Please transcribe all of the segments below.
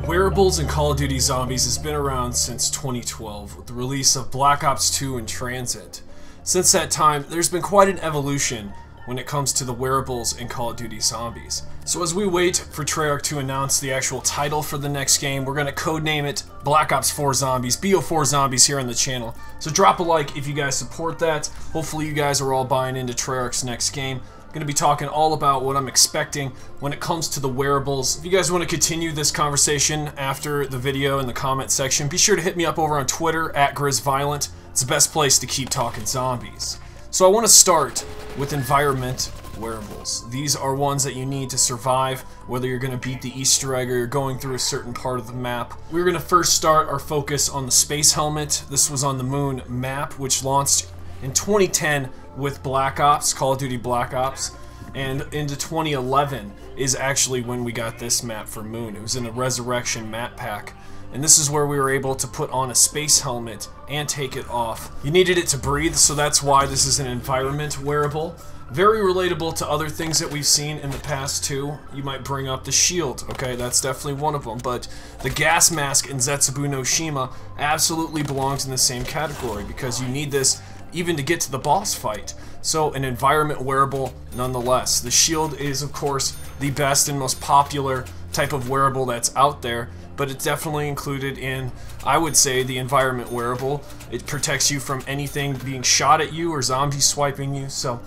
Wearables and Call of Duty Zombies has been around since 2012 with the release of Black Ops 2 in transit. Since that time, there's been quite an evolution when it comes to the Wearables and Call of Duty Zombies. So as we wait for Treyarch to announce the actual title for the next game, we're going to codename it Black Ops 4 Zombies, BO4 Zombies here on the channel. So drop a like if you guys support that. Hopefully you guys are all buying into Treyarch's next game. I'm going to be talking all about what I'm expecting when it comes to the wearables. If you guys want to continue this conversation after the video in the comment section, be sure to hit me up over on Twitter @GrizzViolent. It's the best place to keep talking zombies. So I want to start with environment wearables. These are ones that you need to survive, whether you're going to beat the Easter egg or you're going through a certain part of the map. We're going to first start our focus on the space helmet. This was on the Moon map, which launched in 2010 with Black Ops, Call of Duty Black Ops, and into 2011 is actually when we got this map for Moon. It was in the Resurrection map pack, and this is where we were able to put on a space helmet and take it off. You needed it to breathe, so that's why this is an environment wearable. Very relatable to other things that we've seen in the past too. You might bring up the shield, okay, that's definitely one of them, but the gas mask in Zetsubu no Shima absolutely belongs in the same category because you need this even to get to the boss fight. So an environment wearable nonetheless. The shield is of course the best and most popular type of wearable that's out there, but it's definitely included in, I would say, the environment wearable. It protects you from anything being shot at you or zombies swiping you. So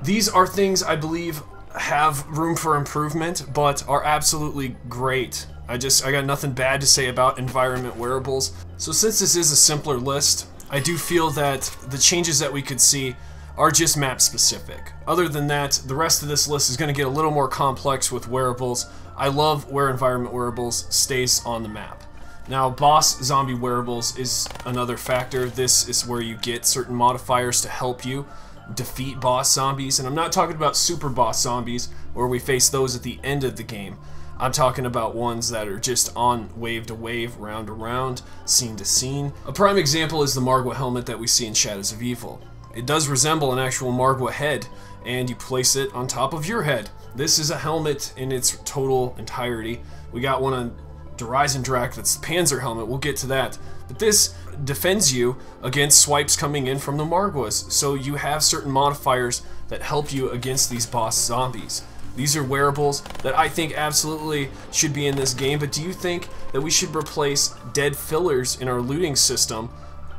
these are things I believe have room for improvement, but are absolutely great. I got nothing bad to say about environment wearables. So since this is a simpler list, I do feel that the changes that we could see are just map specific. Other than that, the rest of this list is going to get a little more complex with wearables. I love where environment wearables stays on the map. Now, boss zombie wearables is another factor. This is where you get certain modifiers to help you defeat boss zombies, and I'm not talking about super boss zombies where we face those at the end of the game. I'm talking about ones that are just on wave to wave, round to round, scene to scene. A prime example is the MARGWA helmet that we see in Shadows of Evil. It does resemble an actual MARGWA head, and you place it on top of your head. This is a helmet in its total entirety. We got one on Drak that's the PANZER helmet, we'll get to that. But this defends you against swipes coming in from the MARGWAs, so you have certain modifiers that help you against these boss zombies. These are wearables that I think absolutely should be in this game, but do you think that we should replace dead fillers in our looting system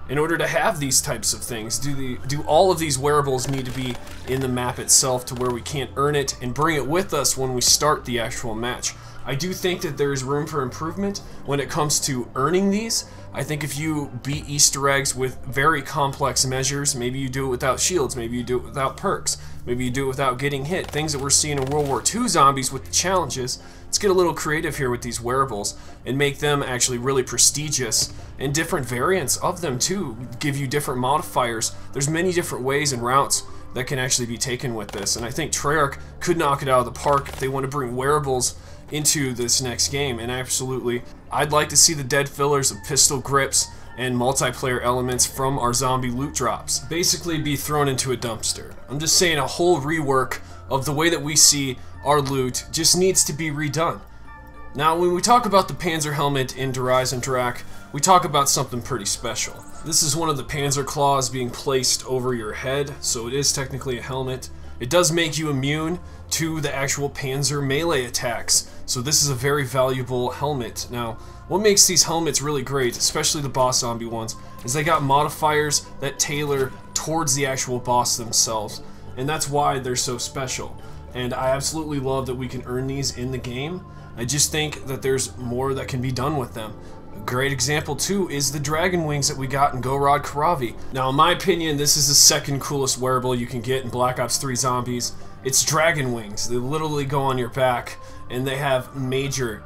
in order to have these types of things? Do all of these wearables need to be in the map itself to where we can't earn it and bring it with us when we start the actual match? I do think that there is room for improvement when it comes to earning these. I think if you beat Easter eggs with very complex measures, maybe you do it without shields, maybe you do it without perks, maybe you do it without getting hit, things that we're seeing in World War II zombies with the challenges. Let's get a little creative here with these wearables and make them actually really prestigious, and different variants of them too, give you different modifiers. There's many different ways and routes that can actually be taken with this, and I think Treyarch could knock it out of the park if they want to bring wearables into this next game. And absolutely, I'd like to see the dead fillers of pistol grips and multiplayer elements from our zombie loot drops basically be thrown into a dumpster. I'm just saying a whole rework of the way that we see our loot just needs to be redone. Now, when we talk about the Panzer helmet in Drak, we talk about something pretty special. This is one of the Panzer claws being placed over your head, so it is technically a helmet. It does make you immune to the actual Panzer melee attacks, so this is a very valuable helmet. Now, what makes these helmets really great, especially the boss zombie ones, is they got modifiers that tailor towards the actual boss themselves, and that's why they're so special. And I absolutely love that we can earn these in the game. I just think that there's more that can be done with them. A great example too is the dragon wings that we got in Gorod Karavi. Now, in my opinion, this is the second coolest wearable you can get in Black Ops 3 Zombies. It's dragon wings. They literally go on your back, and they have major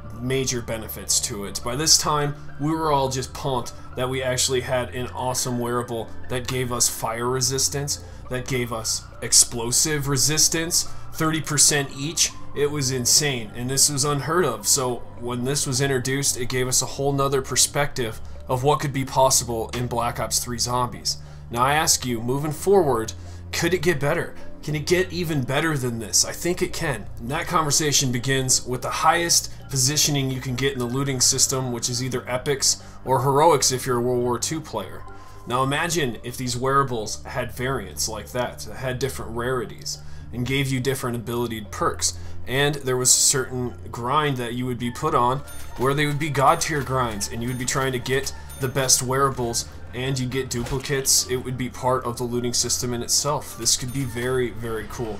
benefits to it. By this time, we were all just pumped that we actually had an awesome wearable that gave us fire resistance, that gave us explosive resistance, 30% each. It was insane, and this was unheard of. So when this was introduced, it gave us a whole nother perspective of what could be possible in Black Ops 3 Zombies. Now I ask you, moving forward, could it get better? Can it get even better than this? I think it can. And that conversation begins with the highest positioning you can get in the looting system, which is either epics or heroics if you're a World War II player. Now imagine if these wearables had variants like that had different rarities and gave you different ability perks, and there was a certain grind that you would be put on where they would be god tier grinds and you would be trying to get the best wearables and you get duplicates. It would be part of the looting system in itself. This could be very, very cool.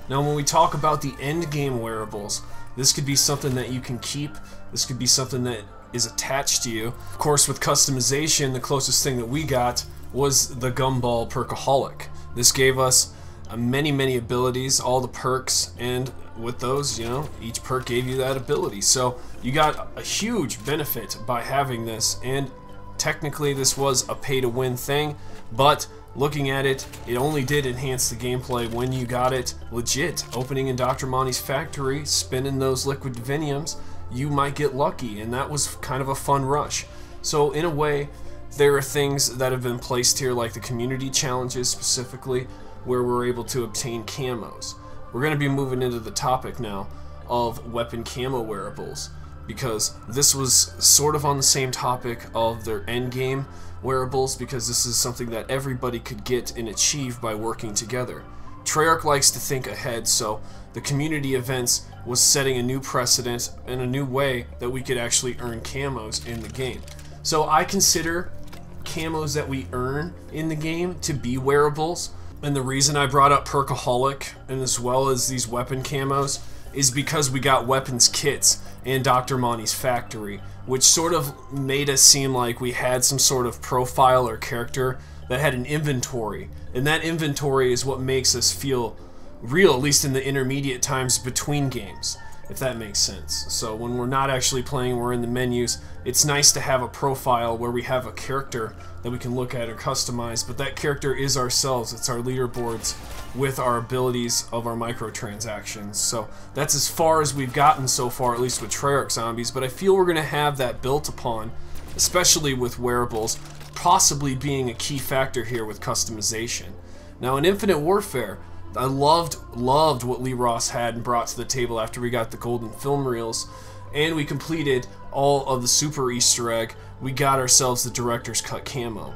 Now when we talk about the end game wearables, this could be something that you can keep. This could be something that is attached to you. Of course, with customization, the closest thing that we got was the Gumball Perkaholic. This gave us many abilities, all the perks, and with those, you know, each perk gave you that ability. So you got a huge benefit by having this, and technically this was a pay-to-win thing, but looking at it, it only did enhance the gameplay when you got it legit. Opening in Dr. Monty's factory, spinning those liquid diviniums, you might get lucky, and that was kind of a fun rush. So in a way, there are things that have been placed here, like the community challenges specifically, where we're able to obtain camos. We're going to be moving into the topic now of weapon camo wearables, because this was sort of on the same topic of their endgame wearables, because this is something that everybody could get and achieve by working together. Treyarch likes to think ahead, so the community events was setting a new precedent and a new way that we could actually earn camos in the game. So I consider camos that we earn in the game to be wearables, and the reason I brought up Perkaholic and as well as these weapon camos is because we got weapons kits in Dr. Monty's factory, which sort of made us seem like we had some sort of profile or character that had an inventory, and that inventory is what makes us feel real, at least in the intermediate times between games, if that makes sense. So when we're not actually playing, we're in the menus, it's nice to have a profile where we have a character that we can look at or customize, but that character is ourselves. It's our leaderboards with our abilities of our microtransactions. So that's as far as we've gotten so far, at least with Treyarch Zombies, but I feel we're going to have that built upon, especially with wearables, possibly being a key factor here with customization. Now in Infinite Warfare, I loved what Lee Ross had and brought to the table after we got the golden film reels, and we completed all of the super Easter egg. We got ourselves the director's cut camo.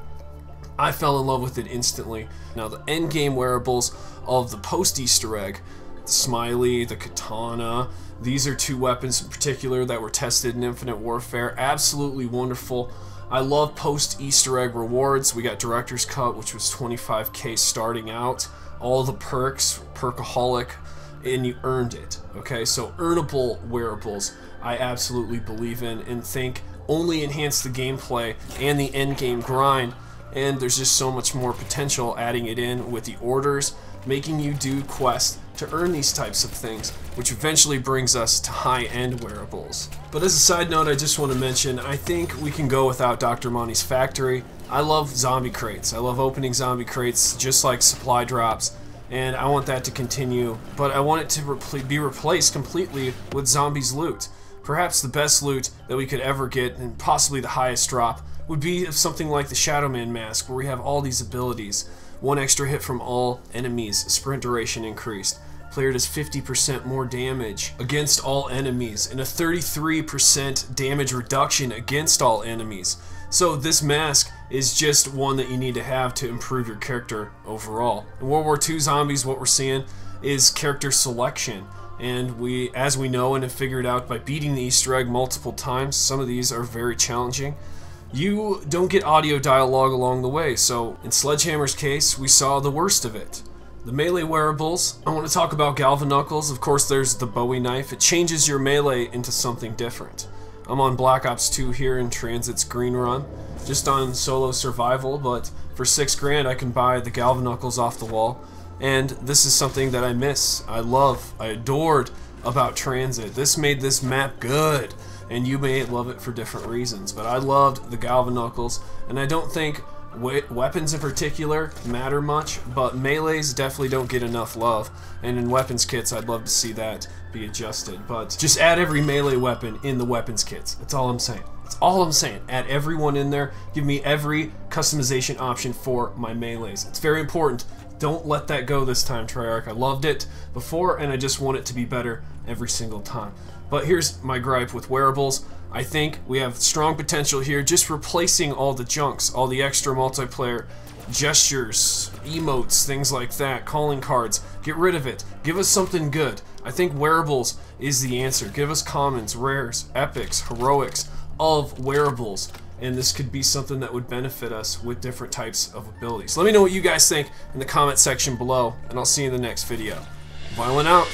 I fell in love with it instantly. Now the end game wearables of the post Easter egg, the Smiley, the Katana, these are two weapons in particular that were tested in Infinite Warfare. Absolutely wonderful. I love post Easter egg rewards. We got director's cut, which was 25k starting out. All the perks, Perkaholic, and you earned it. Okay, so earnable wearables I absolutely believe in and think only enhance the gameplay and the end game grind, and there's just so much more potential adding it in with the orders, making you do quests to earn these types of things, which eventually brings us to high-end wearables. But as a side note, I just want to mention, I think we can go without Dr. Monty's factory. I love zombie crates. I love opening zombie crates just like supply drops, and I want that to continue, but I want it to be replaced completely with zombies loot. Perhaps the best loot that we could ever get, and possibly the highest drop, would be something like the SHADOWMAN mask, where we have all these abilities. 1 extra hit from all enemies, sprint duration increased. Player does 50% more damage against all enemies, and a 33% damage reduction against all enemies. So this mask is just one that you need to have to improve your character overall. In World War II Zombies, what we're seeing is character selection. And as we know and have figured out by beating the Easter egg multiple times, some of these are very challenging. You don't get audio dialogue along the way, so in Sledgehammer's case, we saw the worst of it. The melee wearables, I want to talk about GALVAKNUCKLES. Of course, there's the Bowie knife. It changes your melee into something different. I'm on Black Ops 2 here in Transit's Green Run, just on solo survival, but for $6 grand I can buy the GALVAKNUCKLES off the wall, and this is something that I miss, I love, I adored about Transit. This made this map good, and you may love it for different reasons, but I loved the GALVAKNUCKLES, and I don't think weapons in particular matter much, but melees definitely don't get enough love, and in weapons kits I'd love to see that be adjusted. But just add every melee weapon in the weapons kits. That's all I'm saying. That's all I'm saying. Add everyone in there. Give me every customization option for my melees. It's very important Don't let that go this time, Treyarch. I loved it before, and I just want it to be better every single time. But here's my gripe with Wearables. I think we have strong potential here, just replacing all the junks, all the extra multiplayer gestures, emotes, things like that, calling cards. Get rid of it. Give us something good. I think Wearables is the answer. Give us commons, rares, epics, heroics of Wearables. And this could be something that would benefit us with different types of abilities. Let me know what you guys think in the comment section below, and I'll see you in the next video. Violent out.